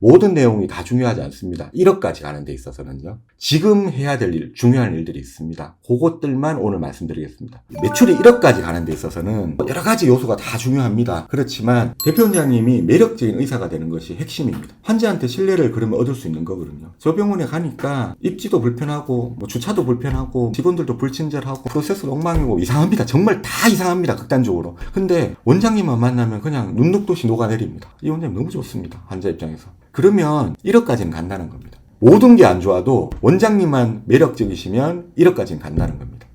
모든 내용이 다 중요하지 않습니다. 1억까지 가는 데 있어서는요. 지금 해야 될 일, 중요한 일들이 있습니다. 그것들만 오늘 말씀드리겠습니다. 매출이 1억까지 가는 데 있어서는 여러 가지 요소가 다 중요합니다. 그렇지만 대표원장님이 매력적인 의사가 되는 것이 핵심입니다. 환자한테 신뢰를 그러면 얻을 수 있는 거거든요. 저 병원에 가니까 입지도 불편하고 뭐 주차도 불편하고 직원들도 불친절하고 프로세스 엉망이고 이상합니다. 정말 다 이상합니다. 극단적으로. 근데 원장님만 만나면 그냥 눈녹듯이 녹아내립니다. 이 원장님 너무 좋습니다. 환자 입장에서. 그러면 1억까지는 간다는 겁니다. 모든 게 안 좋아도 원장님만 매력적이시면 1억까지는 간다는 겁니다.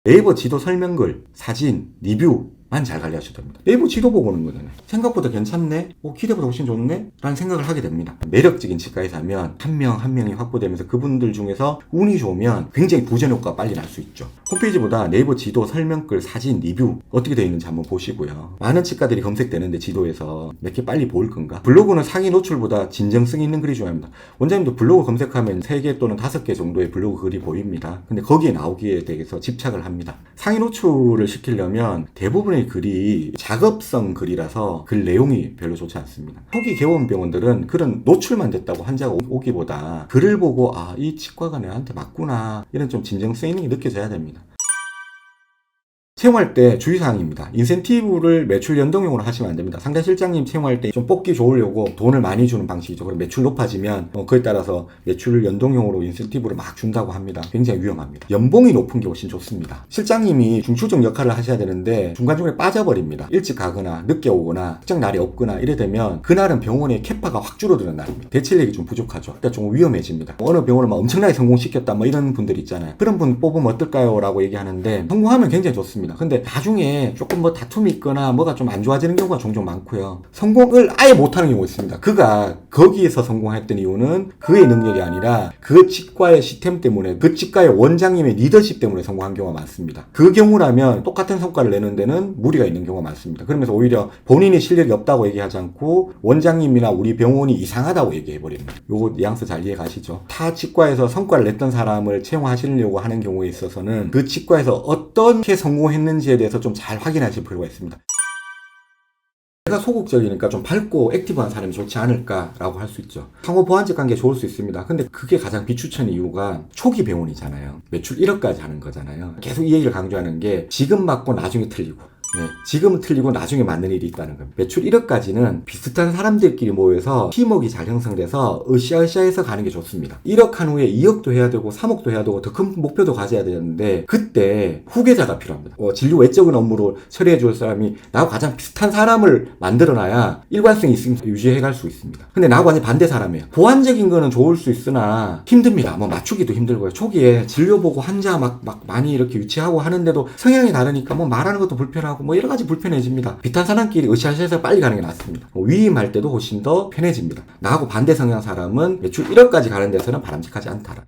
네이버 지도 설명글, 사진, 리뷰만 잘 관리하셔도 됩니다. 네이버 지도 보고 오는 거잖아요. 생각보다 괜찮네? 기대보다 훨씬 좋네? 라는 생각을 하게 됩니다. 매력적인 치과에서 하면 한 명 한 명이 확보되면서 그분들 중에서 운이 좋으면 굉장히 부전 효과가 빨리 날 수 있죠. 홈페이지보다 네이버 지도, 설명글, 사진, 리뷰 어떻게 되어 있는지 한번 보시고요. 많은 치과들이 검색되는데 지도에서 몇 개 빨리 보일 건가? 블로그는 상위 노출보다 진정성 있는 글이 중요합니다. 원장님도 블로그 검색하면 3개 또는 5개 정도의 블로그 글이 보입니다. 근데 거기에 나오기에 대해서 집착을 합니다. 상위 노출을 시키려면 대부분의 글이 작업성 글이라서 글 내용이 별로 좋지 않습니다. 초기 개원 병원들은 그런 노출만 됐다고 환자가 오기보다 글을 보고 이 치과가 내한테 맞구나 이런 좀 진정성 있는 게 느껴져야 됩니다. 채용할 때 주의사항입니다. 인센티브를 매출 연동형으로 하시면 안 됩니다. 상대 실장님 채용할 때 좀 뽑기 좋으려고 돈을 많이 주는 방식이죠. 그럼 매출 높아지면 그에 따라서 매출 연동형으로 인센티브를 막 준다고 합니다. 굉장히 위험합니다. 연봉이 높은 게 훨씬 좋습니다. 실장님이 중추적 역할을 하셔야 되는데 중간중간에 빠져버립니다. 일찍 가거나 늦게 오거나 특정 날이 없거나 이래 되면 그날은 병원의 캐파가 확 줄어드는 날입니다. 대체력이 좀 부족하죠. 그러니까 좀 위험해집니다. 어느 병원을 막 엄청나게 성공시켰다 이런 분들 있잖아요. 그런 분 뽑으면 어떨까요? 라고 얘기하는데 성공하면 굉장히 좋습니다. 근데 나중에 조금 다툼이 있거나 뭐가 좀 안 좋아지는 경우가 종종 많고요. 성공을 아예 못하는 경우가 있습니다. 그가 거기에서 성공했던 이유는 그의 능력이 아니라 그 치과의 시스템 때문에 그 치과의 원장님의 리더십 때문에 성공한 경우가 많습니다. 그 경우라면 똑같은 성과를 내는 데는 무리가 있는 경우가 많습니다. 그러면서 오히려 본인이 실력이 없다고 얘기하지 않고 원장님이나 우리 병원이 이상하다고 얘기해버립니다. 요거 뉘앙스 잘 이해 가시죠? 타 치과에서 성과를 냈던 사람을 채용하시려고 하는 경우에 있어서는 그 치과에서 어떻게 성공했는지에 대해서 좀 잘 확인하실 필요가 있습니다. 내가 소극적이니까 좀 밝고 액티브한 사람이 좋지 않을까라고 할 수 있죠. 상호 보완적 관계 좋을 수 있습니다. 근데 그게 가장 비추천 이유가 초기 병원이잖아요. 매출 1억까지 하는 거잖아요. 계속 이 얘기를 강조하는 게 지금 맞고 나중에 틀리고 지금은 틀리고 나중에 맞는 일이 있다는 겁니다. 매출 1억까지는 비슷한 사람들끼리 모여서 팀워크가 잘 형성돼서 으쌰으쌰해서 가는 게 좋습니다. 1억 한 후에 2억도 해야 되고 3억도 해야 되고 더 큰 목표도 가져야 되는데 그때 후계자가 필요합니다. 진료 외적인 업무로 처리해 줄 사람이 나하고 가장 비슷한 사람을 만들어놔야 일관성이 있으면 유지해 갈 수 있습니다. 근데 나하고 완전 반대 사람이에요. 보완적인 거는 좋을 수 있으나 힘듭니다. 맞추기도 힘들고요. 초기에 진료 보고 환자 막 많이 이렇게 유치하고 하는데도 성향이 다르니까 말하는 것도 불편하고 여러 가지 불편해집니다. 비슷한 사람끼리 으쌰으쌰해서 빨리 가는 게 낫습니다. 위임할 때도 훨씬 더 편해집니다. 나하고 반대 성향 사람은 매출 1억까지 가는 데서는 바람직하지 않다.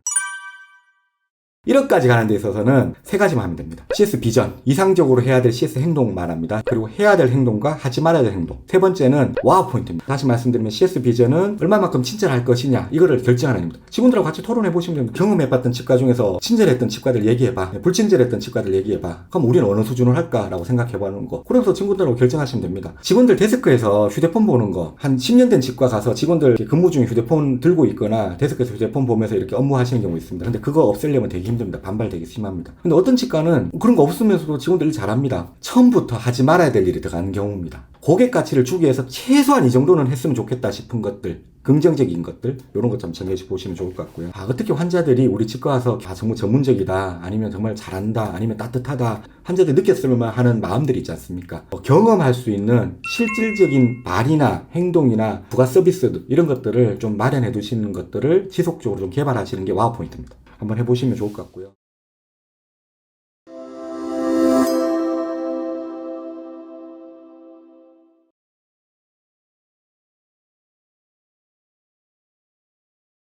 1억까지 가는 데 있어서는 3가지만 하면 됩니다. CS 비전, 이상적으로 해야 될 CS 행동만 합니다. 그리고 해야 될 행동과 하지 말아야 될 행동. 3번째는 와우 포인트입니다. 다시 말씀드리면 CS 비전은 얼마만큼 친절할 것이냐 이거를 결정하는 겁니다. 직원들하고 같이 토론해 보시면 됩니다. 경험해봤던 치과 중에서 친절했던 치과들 얘기해봐, 불친절했던 치과들 얘기해봐. 그럼 우리는 어느 수준을 할까라고 생각해보는 거. 그러면서 친구들하고 결정하시면 됩니다. 직원들 데스크에서 휴대폰 보는 거, 한 10년 된 치과 가서 직원들 근무 중에 휴대폰 들고 있거나 데스크에서 휴대폰 보면서 이렇게 업무하시는 경우 있습니다. 근데 그거 없애려면 되게 힘듭니다. 반발 되게 심합니다. 근데 어떤 치과는 그런 거 없으면서도 직원들이 잘합니다. 처음부터 하지 말아야 될 일이 들어가는 경우입니다. 고객 가치를 주기 위해서 최소한 이 정도는 했으면 좋겠다 싶은 것들, 긍정적인 것들, 이런 것 좀 정해서 보시면 좋을 것 같고요. 어떻게 환자들이 우리 치과 와서 정말 전문적이다, 아니면 정말 잘한다, 아니면 따뜻하다, 환자들이 느꼈을만 하는 마음들이 있지 않습니까? 경험할 수 있는 실질적인 말이나 행동이나 부가 서비스 이런 것들을 좀 마련해 두시는 것들을 지속적으로 좀 개발하시는 게 와우 포인트입니다. 한번 해보시면 좋을 것 같고요.